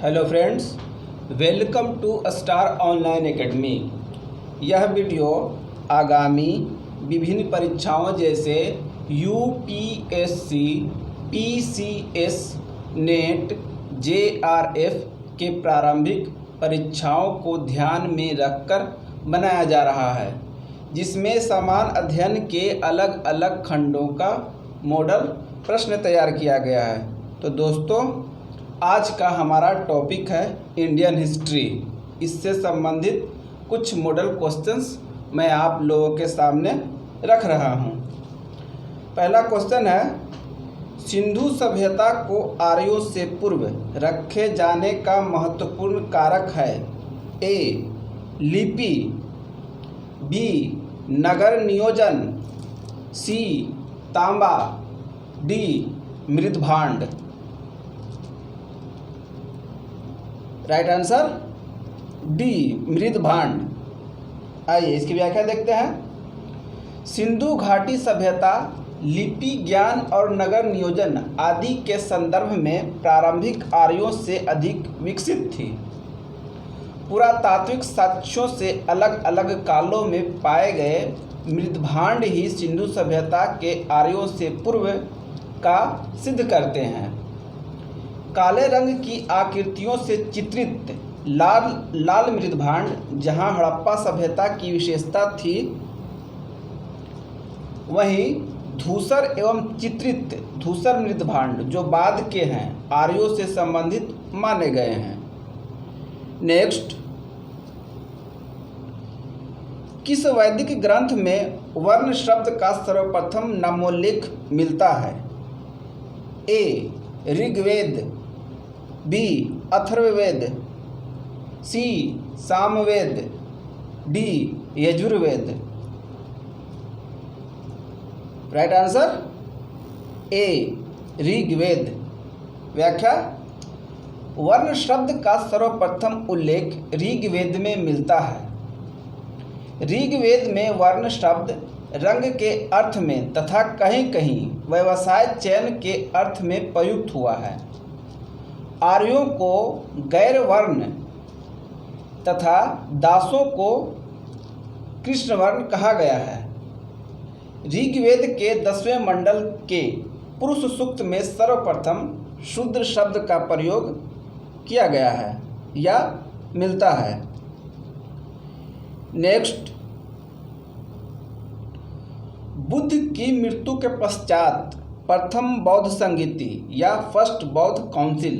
Hello friends, welcome to star online academy. यह video आगामी विभिन्न परीक्षाओं जैसे यूपीएससी, पीसीएस, नेट, जेआरएफ के प्रारंभिक परीक्षाओं को ध्यान में रखकर बनाया जा रहा है, जिसमें समान अध्ययन के अलग अलग खंडों का मॉडल प्रश्न तैयार किया गया है। तो दोस्तों, आज का हमारा टॉपिक है इंडियन हिस्ट्री। इससे संबंधित कुछ मॉडल क्वेश्चंस मैं आप लोगों के सामने रख रहा हूं। पहला क्वेश्चन है, सिंधु सभ्यता को आर्यों से पूर्व रखे जाने का महत्वपूर्ण कारक है। ए. लिपि, बी. नगर नियोजन, सी. तांबा, डी. मृदभांड। राइट आंसर डी, मृदभांड। आइए इसकी व्याख्या देखते हैं। सिंधु घाटी सभ्यता लिपि, ज्ञान और नगर नियोजन आदि के संदर्भ में प्रारंभिक आर्यों से अधिक विकसित थी। पुरातात्विक साक्ष्यों से अलग अलग कालों में पाए गए मृदभांड ही सिंधु सभ्यता के आर्यों से पूर्व का सिद्ध करते हैं। काले रंग की आकृतियों से चित्रित लाल मृदभांड जहां हड़प्पा सभ्यता की विशेषता थी, वहीं धूसर एवं चित्रित धूसर मृदभांड जो बाद के हैं आर्यों से संबंधित माने गए हैं। नेक्स्ट, किस वैदिक ग्रंथ में वर्ण शब्द का सर्वप्रथम नामोल्लेख मिलता है? A. Rigveda, B. Atharvaveda, C. Samaveda, D. Yajurveda. Right answer A. Rigveda. व्याख्या, वर्ण शब्द का सर्वप्रथम उल्लेख ऋग्वेद में मिलता है। ऋग्वेद में वर्ण शब्द रंग के अर्थ में तथा कहीं कहीं व्यवसाय चयन के अर्थ में प्रयुक्त हुआ है। आर्यों को गैर वर्ण तथा दासों को कृष्ण वर्ण कहा गया है। ऋग्वेद के 10वें मंडल के पुरुष सूक्त में सर्वप्रथम शूद्र शब्द का प्रयोग किया गया है या मिलता है। नेक्स्ट, बुद्ध की मृत्यु के पश्चात प्रथम बौद्ध संगीति या फर्स्ट बौद्ध काउंसिल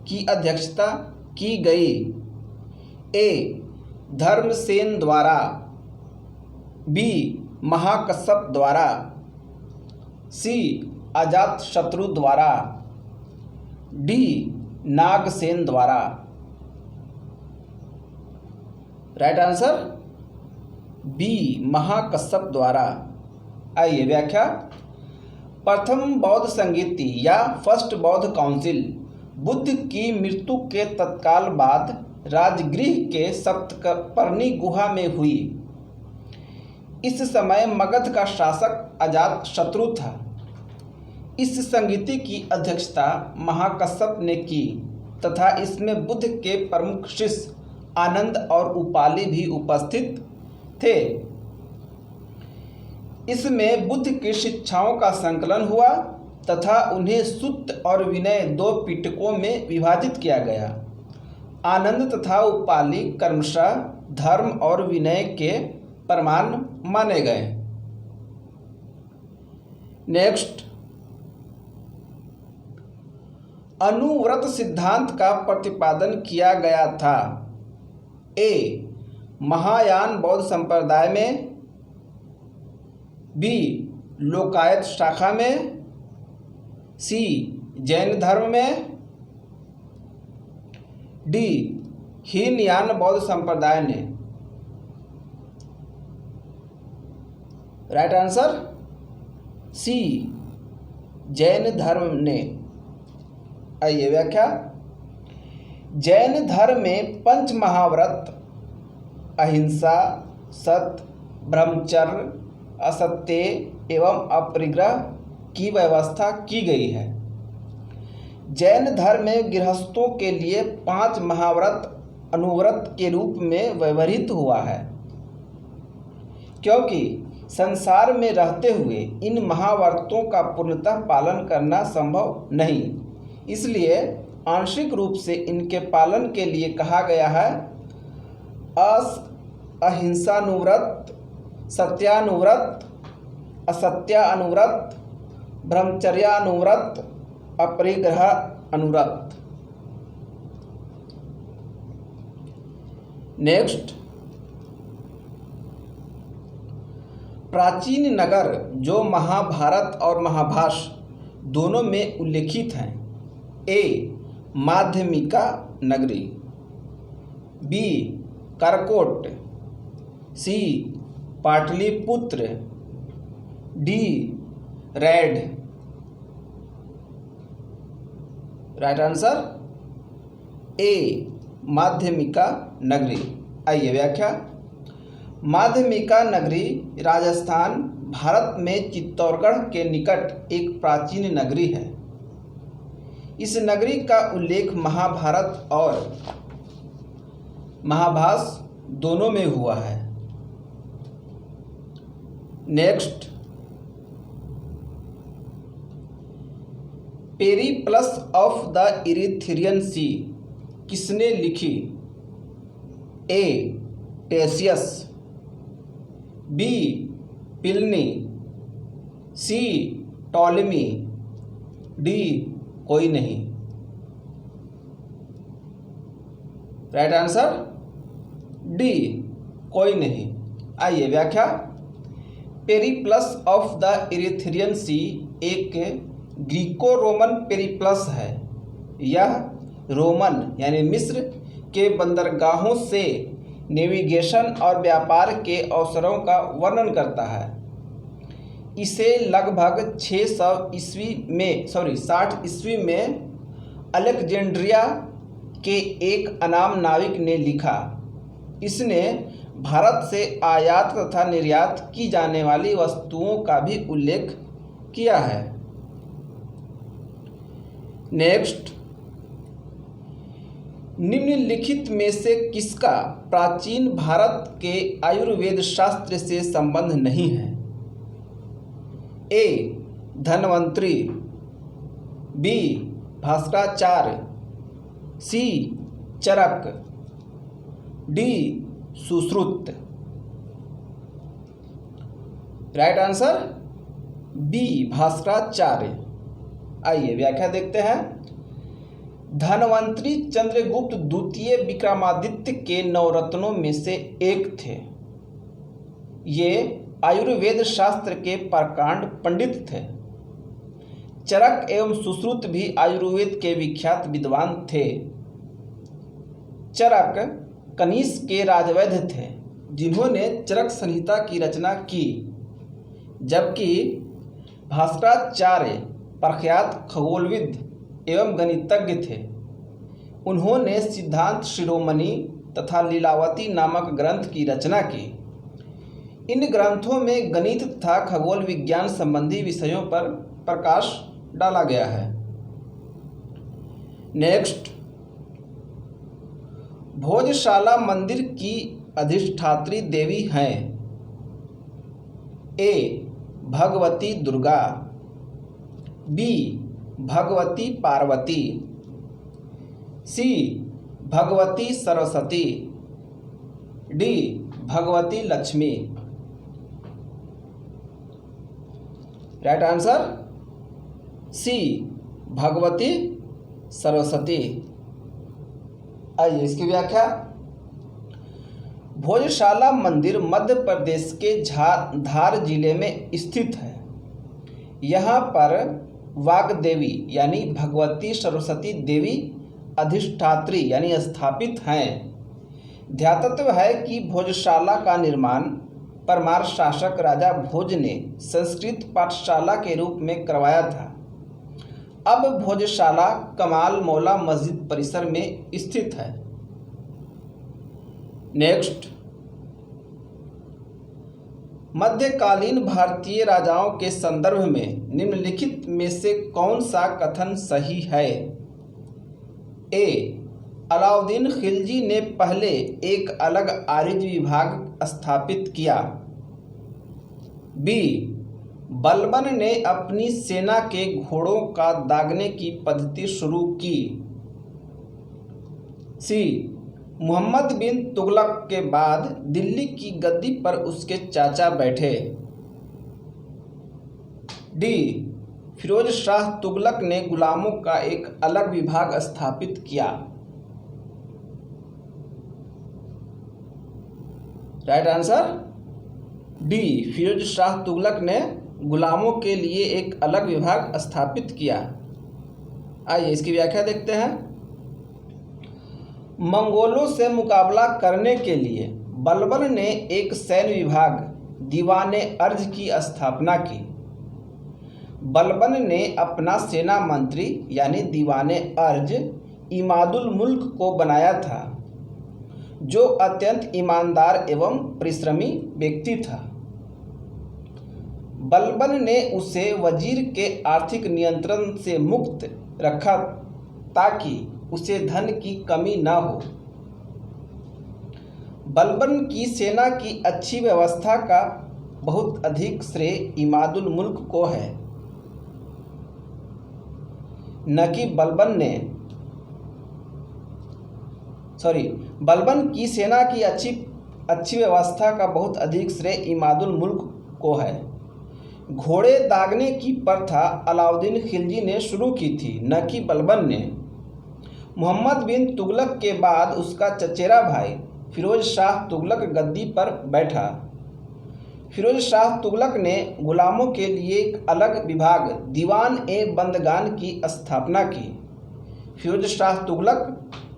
की अध्यक्षता की गई। ए. धर्मसेन द्वारा, बी. महाकश्यप द्वारा, सी. अजातशत्रु द्वारा, डी. नागसेन द्वारा। राइट आंसर बी, महाकश्यप द्वारा। आइए व्याख्या, प्रथम बौद्ध संगीति या फर्स्ट बौद्ध काउंसिल बुद्ध की मृत्यु के तत्काल बाद राजगृह के सप्तपर्णी गुहा में हुई। इस समय मगध का शासक अजातशत्रु था। इस संगीति की अध्यक्षता महाकश्यप ने की तथा इसमें बुद्ध के प्रमुख शिष्य आनंद और उपाली भी उपस्थित थे। इसमें बुद्ध की शिक्षाओं का संकलन हुआ तथा उन्हें सुत्त और विनय 2 पिटकों में विभाजित किया गया। आनंद तथा उपाली क्रमशः धर्म और विनय के प्रमाण माने गए। नेक्स्ट, अनुव्रत सिद्धांत का प्रतिपादन किया गया था। ए. महायान बौद्ध संप्रदाय में, बी. लोकायत शाखा में, सी. जैन धर्म में, डी. हीनयान बौद्ध संप्रदाय ने। राइट आंसर सी, जैन धर्म ने। आइए व्याख्या, जैन धर्म में पंच महाव्रत अहिंसा, सत्य, ब्रह्मचर्य, असत्य एवं अपरिग्रह की व्यवस्था की गई है। जैन धर्म में गृहस्थों के लिए 5 महाव्रत अनुव्रत के रूप में व्यवहृत हुआ है, क्योंकि संसार में रहते हुए इन महाव्रतों का पूर्णतः पालन करना संभव नहीं, इसलिए आंशिक रूप से इनके पालन के लिए कहा गया है अहिंसानुव्रत, सत्यानुव्रत, असत्यानुव्रत, ब्रह्मचर्यानुव्रत, अपरिग्रह अनुव्रत। नेक्स्ट, प्राचीन नगर जो महाभारत और महाभाष्य दोनों में उल्लेखित हैं। A Madhyamika Nagari, B Karkot, C Pataliputra, D Rairh. Right answer A Madhyamika Nagari. आइए व्याख्या। माध्यमिका नगरी राजस्थान भारत में चित्तौड़गढ़ के निकट एक प्राचीन नगरी है। इस नगरी का उल्लेख महाभारत और महाभाष्य दोनों में हुआ है। Next, Periplus of the Erythraean Sea किसने लिखी? A Ctesias, B Pliny, C Ptolemy, D कोई नहीं। राइट आंसर डी कोई नहीं। आइए व्याख्या। Periplus of the Erythraean Sea एक ग्रीको रोमन पेरिप्लस है। यह रोमन यानी मिस्र के बंदरगाहों से नेविगेशन और व्यापार के अवसरों का वर्णन करता है। इसे लगभग 60 ईस्वी में अलेक्जेंड्रिया के एक अनाम नाविक ने लिखा। इसने भारत से आयात तथा निर्यात की जाने वाली वस्तुओं का भी उल्लेख किया है। नेक्स्ट, निम्नलिखित में से किसका प्राचीन भारत के आयुर्वेद शास्त्र से संबंध नहीं है? A Dhanvantari, B Bhaskaracharya, C Charaka, D Sushruta. Right answer B Bhaskaracharya. आइए व्याख्या देखते हैं। धन्वंतरी चंद्रगुप्त द्वितीय विक्रमादित्य के नवरत्नों में से एक थे। ये आयुर्वेद शास्त्र के प्रकांड पंडित थे। चरक एवं सुश्रुत भी आयुर्वेद के विख्यात विद्वान थे। चरक कनिष्क के राजवैद्य थे, जिन्होंने चरक संहिता की रचना की, जबकि भास्कराचार्य प्रख्यात खगोलविद एवं गणितज्ञ थे। उन्होंने सिद्धांत शिरोमणि तथा लीलावती नामक ग्रंथ की रचना की। इन ग्रंथों में गणित तथा खगोल विज्ञान संबंधी विषयों पर प्रकाश डाला गया है। नेक्स्ट, भोजशाला मंदिर की अधिष्ठात्री देवी हैं। A Bhagwati Durga, B Bhagwati Parvati, C Bhagwati Saraswati, D Bhagwati Lakshmi. Right answer C Bhagwati Saraswati. आइए इसकी व्याख्या। भोजशाला मंदिर मध्य प्रदेश के धार जिले में स्थित है। यहाँ पर वाग्देवी यानी भगवती सरस्वती देवी अधिष्ठात्री यानी स्थापित हैं। ध्यातव्य है कि भोजशाला का निर्माण परमार शासक राजा भोज ने संस्कृत पाठशाला के रूप में करवाया था। अब भोजशाला कमाल मौला मस्जिद परिसर में स्थित है। नेक्स्ट, मध्यकालीन भारतीय राजाओं के संदर्भ में निम्नलिखित में से कौन सा कथन सही है? ए अलाउद्दीन खिलजी ने पहले एक अलग आरिज विभाग स्थापित किया। बी बलबन ने अपनी सेना के घोड़ों का दागने की पद्धति शुरू की। सी मोहम्मद बिन तुगलक के बाद दिल्ली की गद्दी पर उसके चाचा बैठे। डी फिरोज शाह तुगलक ने गुलामों का एक अलग विभाग स्थापित किया। Right answer D Firoz Shah Tughlaq ने गुलामों के लिए एक अलग विभाग स्थापित किया। आइए इसकी व्याख्या देखते हैं। मंगोलों से मुकाबला करने के लिए बलबन ने एक सैन्य विभाग दीवाने अर्ज की स्थापना की। बलबन ने अपना सेना मंत्री यानी दीवाने अर्ज इमादुल मुल्क को बनाया था, जो अत्यंत ईमानदार एवं परिश्रमी व्यक्ति था। बलबन ने उसे वजीर के आर्थिक नियंत्रण से मुक्त रखा ताकि उसे धन की कमी न हो। बलबन की सेना की अच्छी व्यवस्था का बहुत अधिक श्रेय इमादुल मुल्क को है, न कि बलबन की सेना की अच्छी व्यवस्था का बहुत अधिक श्रेय इमादुल मुल्क को है। घोड़े दागने की प्रथा अलाउद्दीन खिलजी ने शुरू की थी, न कि बलबन ने। मोहम्मद बिन तुगलक के बाद उसका चचेरा भाई फिरोज शाह तुगलक गद्दी पर बैठा। फिरोज शाह तुगलक ने गुलामों के लिए एक अलग विभाग दीवान ए बंदगान की स्थापना की। फिरोज शाह तुगलक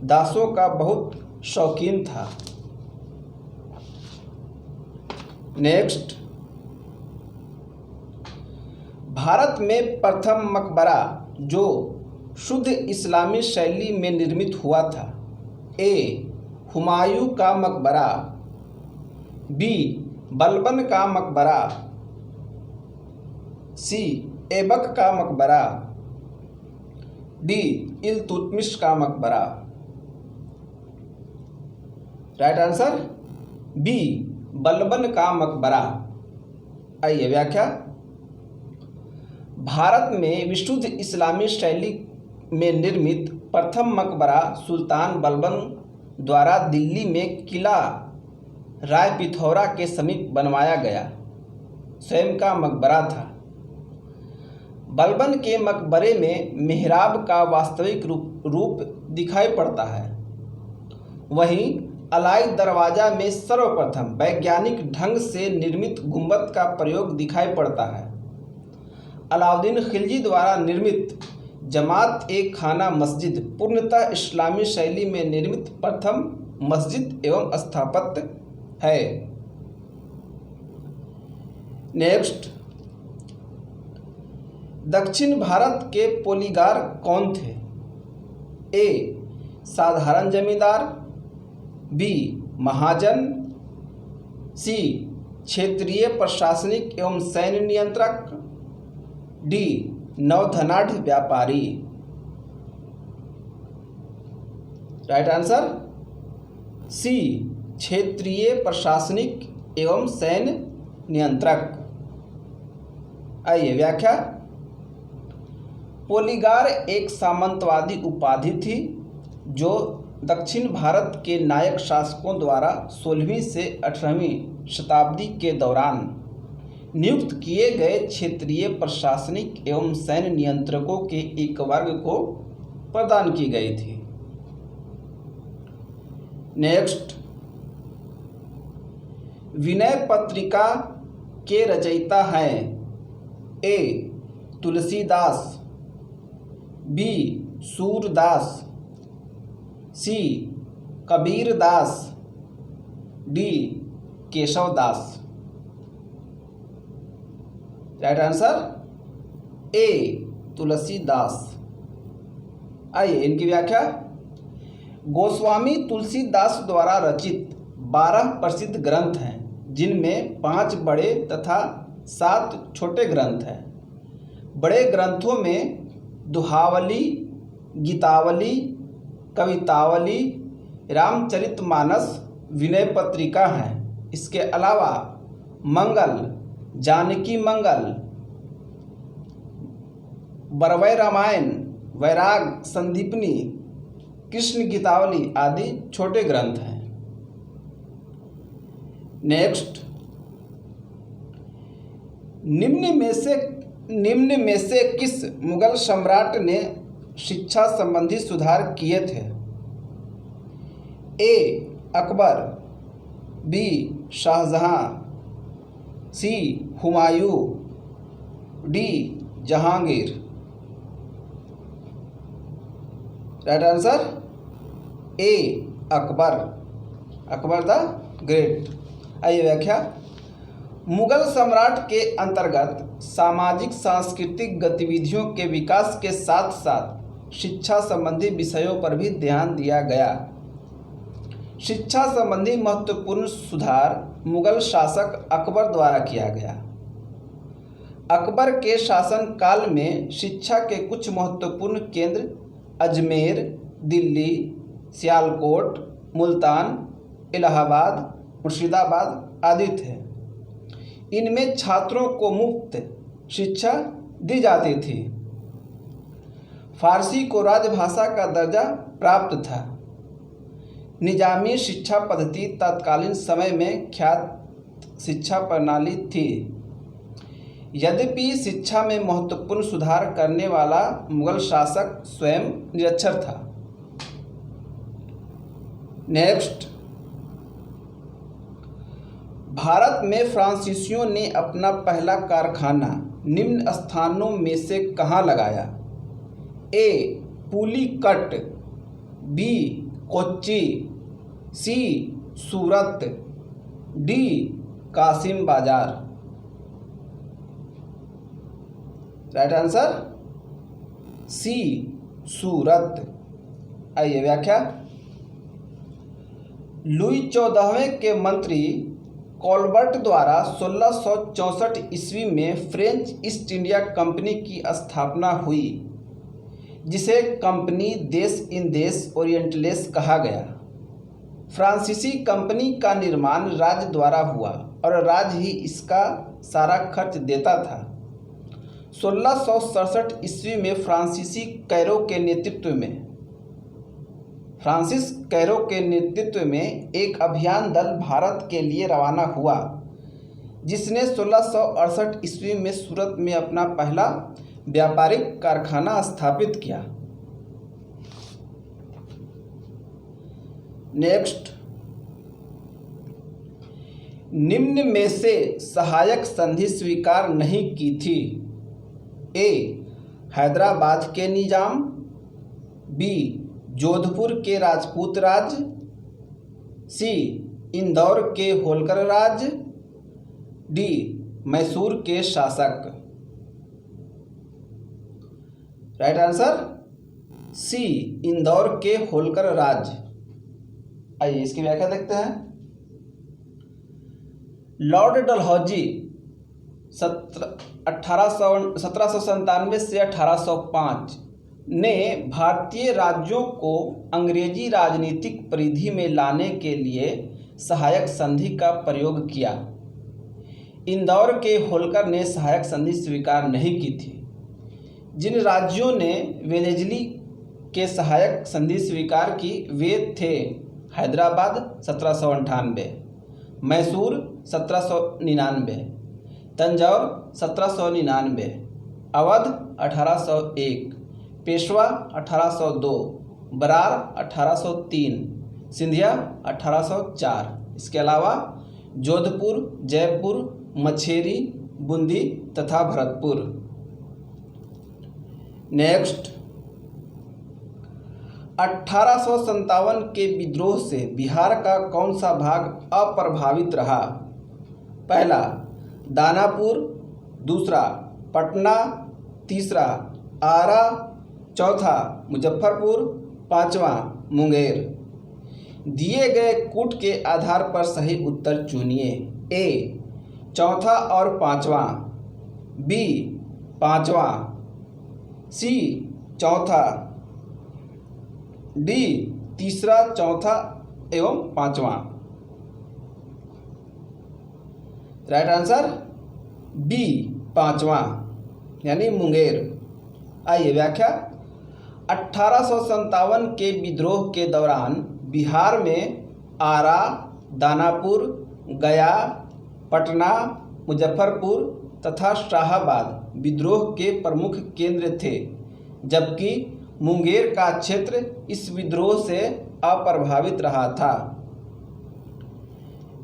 दासों का बहुत शौकीन था। नेक्स्ट, भारत में प्रथम मकबरा जो शुद्ध इस्लामी शैली में निर्मित हुआ था। ए हुमायूं का मकबरा, बी बलबन का मकबरा, सी ऐबक का मकबरा, डी इल्तुतमिश का मकबरा। राइट आंसर बी बलबन का मकबरा। आइए व्याख्या। भारत में विशुद्ध इस्लामी शैली में निर्मित प्रथम मकबरा सुल्तान बलबन द्वारा दिल्ली में किला राय पिथौरा के समीप बनवाया गया स्वयं का मकबरा था। बलबन के मकबरे में मेहराब का वास्तविक रूप दिखाई पड़ता है। वहीं अलाई दरवाजा में सर्वप्रथम वैज्ञानिक ढंग से निर्मित गुंबद का प्रयोग दिखाई पड़ता है। अलाउद्दीन खिलजी द्वारा निर्मित जमात ए खाना मस्जिद पूर्णतः इस्लामी शैली में निर्मित प्रथम मस्जिद एवं स्थापत्य है। नेक्स्ट, दक्षिण भारत के पोलीगार कौन थे? ए साधारण जमींदार, बी महाजन, सी क्षेत्रीय प्रशासनिक एवं सैन्य नियंत्रक, डी नौधनाढ़ व्यापारी। राइट आंसर सी क्षेत्रीय प्रशासनिक एवं सैन्य नियंत्रक। आइए व्याख्या। पोलीगार एक सामंतवादी उपाधि थी जो दक्षिण भारत के नायक शासकों द्वारा 16वीं से 18वीं शताब्दी के दौरान नियुक्त किए गए क्षेत्रीय प्रशासनिक एवं सैन्य नियंत्रकों के एक वर्ग को प्रदान की गई थी। नेक्स्ट, विनय पत्रिका के रचयिता हैं A Tulsidas, B Surdas, C Kabirdas, D Keshavdas. Right answer A Tulsidas. आइए इनकी व्याख्या। गोस्वामी तुलसीदास द्वारा रचित 12 प्रसिद्ध ग्रंथ हैं, जिनमें 5 बड़े तथा 7 छोटे ग्रंथ हैं। बड़े ग्रंथों में दोहावली, गीतावली, कवितावली, रामचरितमानस, विनय पत्रिका हैं। इसके अलावा मंगल, जानकी मंगल, बरवै रामायण, वैराग संदीपनी, कृष्ण गीतावली आदि छोटे ग्रंथ हैं। नेक्स्ट, निम्न में से किस मुगल सम्राट ने शिक्षा संबंधी सुधार किए थे? A Akbar, B Shahjahan, C Humayun, D Jahangir. Right answer A Akbar, Akbar the great. आइए व्याख्या। मुगल सम्राट के अंतर्गत सामाजिक सांस्कृतिक गतिविधियों के विकास के साथ साथ शिक्षा संबंधी विषयों पर भी ध्यान दिया गया। शिक्षा संबंधी महत्वपूर्ण सुधार मुगल शासक अकबर द्वारा किया गया। अकबर के शासन काल में शिक्षा के कुछ महत्वपूर्ण केंद्र अजमेर, दिल्ली, सियालकोट, मुल्तान, इलाहाबाद, मुर्शिदाबाद आदि थे। इनमें छात्रों को मुफ्त शिक्षा दी जाती थी। फारसी को राजभाषा का दर्जा प्राप्त था। निजामी शिक्षा पद्धति तत्कालीन समय में ख्यात शिक्षा प्रणाली थी। यद्यपि शिक्षा में महत्वपूर्ण सुधार करने वाला मुगल शासक स्वयं निरक्षर था। नेक्स्ट, भारत में फ्रांसीसियों ने अपना पहला कारखाना निम्न स्थानों में से कहाँ लगाया? ए पुलिकट, बी कोच्चि, सी सूरत, डी कासिम बाजार। राइट आंसर सी सूरत। आइए व्याख्या। लुई 14वें के मंत्री कॉलबर्ट द्वारा 1664 ईस्वी में फ्रेंच ईस्ट इंडिया कंपनी की स्थापना हुई, जिसे कंपनी देश इन देश ओरिएंटलेस कहा गया। फ्रांसीसी कंपनी का निर्माण राज्य द्वारा हुआ और राज्य ही इसका सारा खर्च देता था। 1667 ईस्वी में फ्रांसीस कैरो के नेतृत्व में एक अभियान दल भारत के लिए रवाना हुआ, जिसने 1668 ईस्वी में सूरत में अपना पहला व्यापारिक कारखाना स्थापित किया। नेक्स्ट, निम्न में से सहायक संधि स्वीकार नहीं की थी? ए हैदराबाद के निजाम, बी जोधपुर के राजपूत राज, सी इंदौर के होलकर राज, डी मैसूर के शासक। राइट आंसर सी इंदौर के होलकर राज। आइए इसकी व्याख्या देखते हैं। लॉर्ड डलहौजी 1797 से 1805 ने भारतीय राज्यों को अंग्रेजी राजनीतिक परिधि में लाने के लिए सहायक संधि का प्रयोग किया। इंदौर के होलकर ने सहायक संधि स्वीकार नहीं की थी। जिन राज्यों ने वेलेस्ली के सहायक संधि स्वीकार की वे थे हैदराबाद 1798, मैसूर 1799, तंजौर 1799, अवध 1801, पेशवा 1802, बरार 1803, सिंधिया 1804। इसके अलावा जोधपुर, जयपुर, मछेरी, बूंदी तथा भरतपुर। नेक्स्ट, 1857 के विद्रोह से बिहार का कौन सा भाग अप्रभावित रहा? पहला दानापुर, दूसरा पटना, तीसरा आरा, चौथा मुजफ्फरपुर, पांचवा मुंगेर। दिए गए कूट के आधार पर सही उत्तर चुनिए। ए चौथा और पांचवा, बी पांचवा, सी चौथा, डी तीसरा, चौथा एवं पांचवा। राइट आंसर बी पांचवा यानी मुंगेर। आइए व्याख्या। 1857 के विद्रोह के दौरान बिहार में आरा, दानापुर, गया, पटना, मुजफ्फरपुर तथा शाहाबाद विद्रोह के प्रमुख केंद्र थे, जबकि मुंगेर का क्षेत्र इस विद्रोह से अप्रभावित रहा था।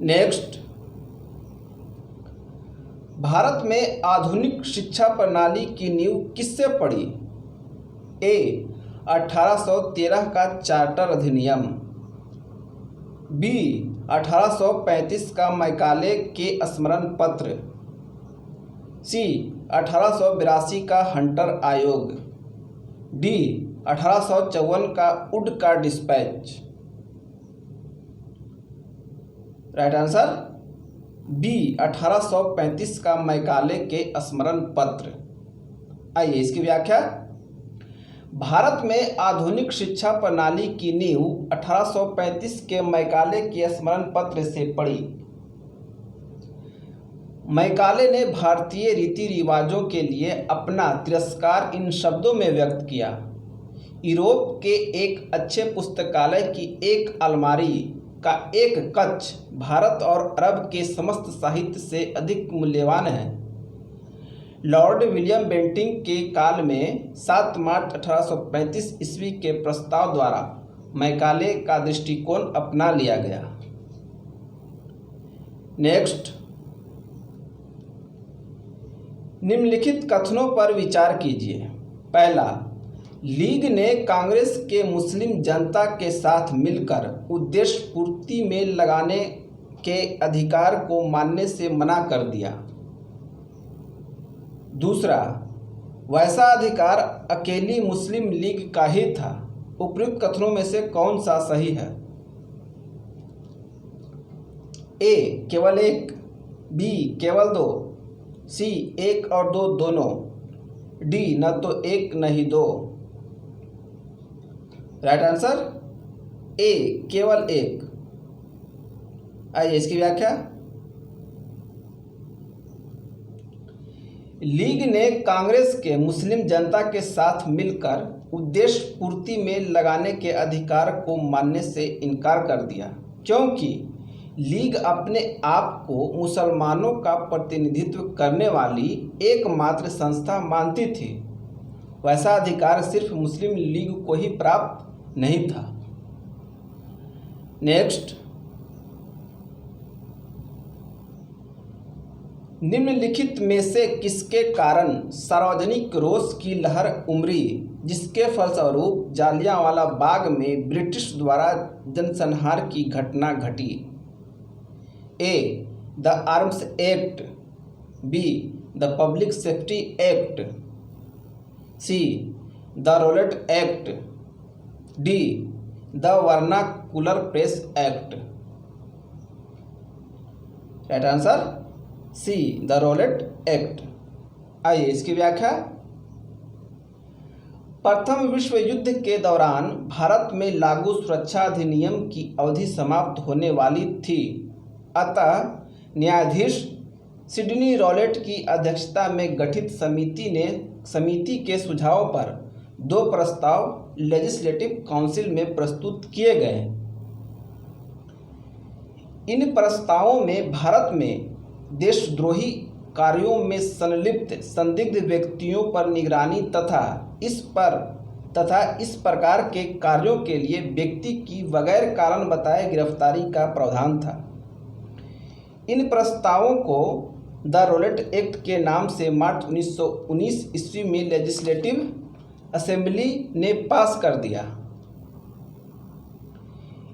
नेक्स्ट, भारत में आधुनिक शिक्षा प्रणाली की नींव किससे पड़ी? ए 1813 का चार्टर अधिनियम, बी 1835 का मैकाले के स्मरण पत्र, सी 1882 का हंटर आयोग, डी 1854 का वुड का डिस्पैच। राइट आंसर बी 1835 का मैकाले के स्मरण पत्र। आइए इसकी व्याख्या। भारत में आधुनिक शिक्षा प्रणाली की नींव 1835 के मैकाले के स्मरण पत्र से पड़ी। मैकाले ने भारतीय रीति रिवाजों के लिए अपना तिरस्कार इन शब्दों में व्यक्त किया: यूरोप के एक अच्छे पुस्तकालय की एक अलमारी का एक कक्ष भारत और अरब के समस्त साहित्य से अधिक मूल्यवान है। लॉर्ड विलियम बेंटिंक के काल में 7 मार्च 1835 ईस्वी के प्रस्ताव द्वारा मैकाले का दृष्टिकोण अपना लिया गया। नेक्स्ट, निम्नलिखित कथनों पर विचार कीजिए। पहला, लीग ने कांग्रेस के मुस्लिम जनता के साथ मिलकर उद्देश्य पूर्ति में लगाने के अधिकार को मानने से मना कर दिया। दूसरा, वैसा अधिकार अकेली मुस्लिम लीग का ही था। उपयुक्त कथनों में से कौन सा सही है? ए केवल एक, बी केवल दो, सी 1 और 2 दोनों, डी न तो एक न ही दो। राइट आंसर ए केवल एक। आइए इसकी व्याख्या। लीग ने कांग्रेस के मुस्लिम जनता के साथ मिलकर उद्देश्य पूर्ति में लगाने के अधिकार को मानने से इनकार कर दिया, क्योंकि लीग अपने आप को मुसलमानों का प्रतिनिधित्व करने वाली एकमात्र संस्था मानती थी। वैसा अधिकार सिर्फ मुस्लिम लीग को ही प्राप्त नहीं था। नेक्स्ट, निम्नलिखित में से किसके कारण सार्वजनिक रोष की लहर उमड़ी, जिसके फलस्वरूप जालियांवाला बाग में ब्रिटिश द्वारा जनसंहार की घटना घटी? A the Arms Act, B the Public Safety Act, C the Rowlatt Act, D the Vernacular Press Act. Right answer C the Rowlatt Act. आइए इसकी व्याख्या। प्रथम विश्व युद्ध के दौरान भारत में लागू सुरक्षा अधिनियम की अवधि समाप्त होने वाली थी, अतः न्यायाधीश सिडनी रॉलेट की अध्यक्षता में गठित समिति के सुझाव पर 2 प्रस्ताव लेजिस्लेटिव काउंसिल में प्रस्तुत किए गए। इन प्रस्तावों में भारत में देशद्रोही कार्यों में संलिप्त संदिग्ध व्यक्तियों पर निगरानी तथा इस प्रकार के कार्यों के लिए व्यक्ति की बगैर कारण बताए गिरफ्तारी का प्रावधान था। इन प्रस्तावों को द रोलेट एक्ट के नाम से मार्च 1919 ईस्वी में लेजिस्लेटिव असेंबली ने पास कर दिया।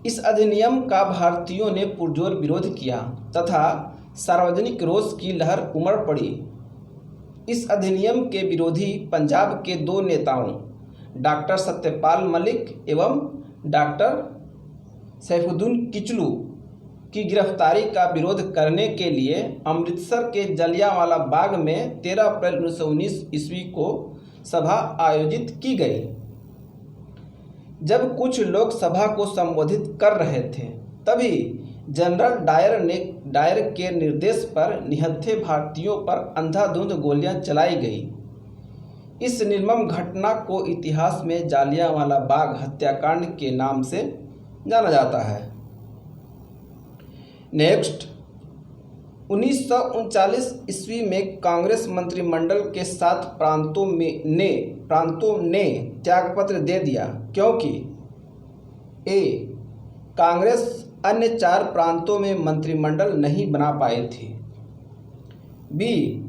इस अधिनियम का भारतीयों ने पुरजोर विरोध किया तथा सार्वजनिक रोष की लहर उमड़ पड़ी। इस अधिनियम के विरोधी पंजाब के 2 नेताओं डॉक्टर सत्यपाल मलिक एवं डॉक्टर सैफुद्दीन किचलू की गिरफ्तारी का विरोध करने के लिए अमृतसर के जलियांवाला बाग में 13 अप्रैल 1919 ईस्वी को सभा आयोजित की गई। जब कुछ लोग सभा को संबोधित कर रहे थे, तभी जनरल डायर के निर्देश पर निहत्थे भारतीयों पर अंधाधुंध गोलियां चलाई गई। इस निर्मम घटना को इतिहास में जालियांवाला बाग हत्याकांड के नाम से जाना जाता है। नेक्स्ट, 1939 ईस्वी में कांग्रेस मंत्रिमंडल के 7 प्रांतों ने त्यागपत्र दे दिया क्योंकि ए. कांग्रेस अन्य 4 प्रांतों में मंत्रिमंडल नहीं बना पाई थी। बी.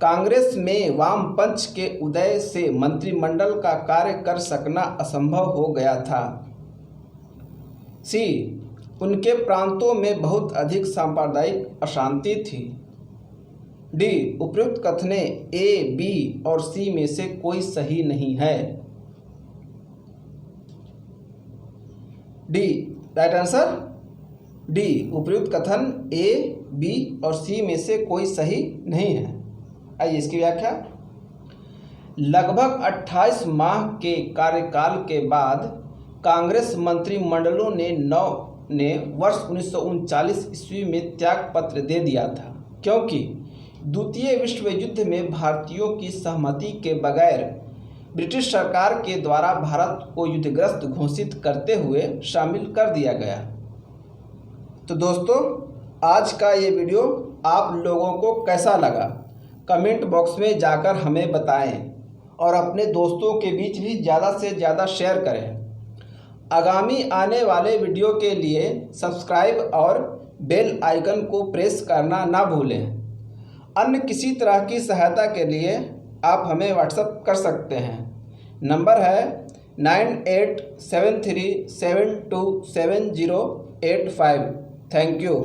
कांग्रेस में वामपंथ के उदय से मंत्रिमंडल का कार्य कर सकना असंभव हो गया था। सी. उनके प्रांतों में बहुत अधिक सांप्रदायिक अशांति थी। डी. उपयुक्त कथने ए, बी और सी में से कोई सही नहीं है। D right answer. डी उपयुक्त कथन ए, बी और सी में से कोई सही नहीं है। आइए इसकी व्याख्या। लगभग 28 माह के कार्यकाल के बाद कांग्रेस मंत्रिमंडलों ने वर्ष 1939 ईस्वी में त्यागपत्र दे दिया था क्योंकि द्वितीय विश्व युद्ध में भारतीयों की सहमति के बगैर ब्रिटिश सरकार के द्वारा भारत को युद्धग्रस्त घोषित करते हुए शामिल कर दिया गया। तो दोस्तों, आज का ये वीडियो आप लोगों को कैसा लगा कमेंट बॉक्स में जाकर हमें बताएं और अपने दोस्तों के बीच भी ज़्यादा से ज़्यादा शेयर करें। आगामी आने वाले वीडियो के लिए सब्सक्राइब और बेल आइकन को प्रेस करना ना भूलें। अन्य किसी तरह की सहायता के लिए आप हमें व्हाट्सएप कर सकते हैं। नंबर है 9873727085। Thank you.